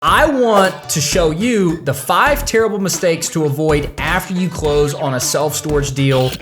I want to show you the 5 terrible mistakes to avoid after you close on a self-storage deal. Number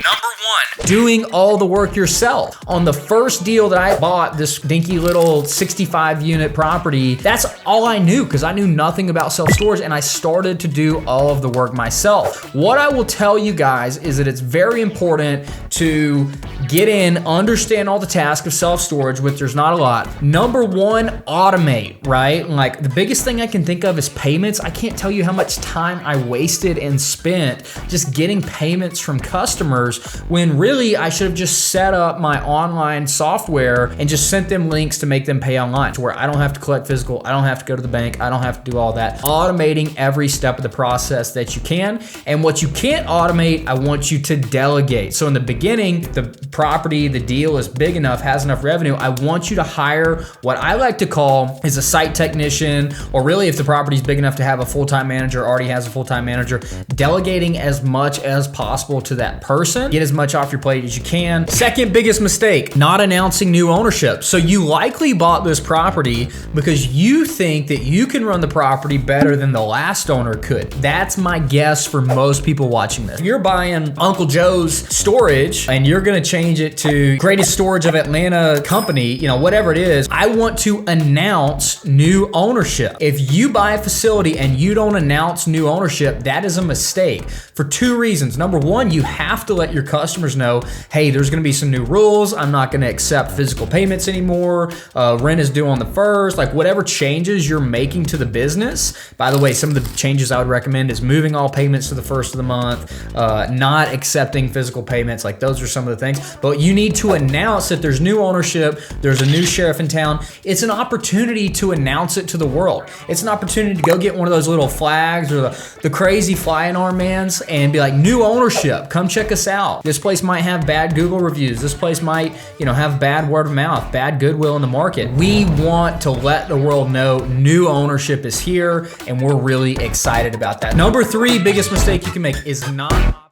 1, doing all the work yourself. On the first deal that I bought, this dinky little 65 unit property, that's all I knew because I knew nothing about self-storage and I started to do all of the work myself. What I will tell you guys is that it's very important to get in, understand all the tasks of self-storage, which there's not a lot. Number 1, automate, right? Like the biggest thing I can think of is payments. I can't tell you how much time I wasted and spent just getting payments from customers when really I should have just set up my online software and just sent them links to make them pay online to where I don't have to collect physical, I don't have to go to the bank, I don't have to do all that. Automating every step of the process that you can. And what you can't automate, I want you to delegate. So in the beginning, the property, the deal is big enough, has enough revenue, I want you to hire what I like to call is a site technician, or really if the property is big enough to have a full-time manager, already has a full-time manager, delegating as much as possible to that person. Get as much off your plate as you can. Second biggest mistake, not announcing new ownership. So you likely bought this property because you think that you can run the property better than the last owner could. That's my guess for most people watching this. If you're buying Uncle Joe's storage and you're gonna change it to Greatest Storage of Atlanta company, you know, whatever it is, I want to announce new ownership. If you buy a facility and you don't announce new ownership, that is a mistake for 2 reasons. Number 1, you have to let your customers know, hey, there's gonna be some new rules. I'm not gonna accept physical payments anymore. Rent is due on the 1st. Like whatever changes you're making to the business. By the way, some of the changes I would recommend is moving all payments to the 1st of the month, not accepting physical payments. Like those are some of the things. But you need to announce that there's new ownership, there's a new sheriff in town. It's an opportunity to announce it to the world. It's an opportunity to go get one of those little flags or the crazy flying armbands and be like, new ownership, come check us out. This place might have bad Google reviews. This place might, you know, have bad word of mouth, bad goodwill in the market. We want to let the world know new ownership is here and we're really excited about that. Number 3 biggest mistake you can make is not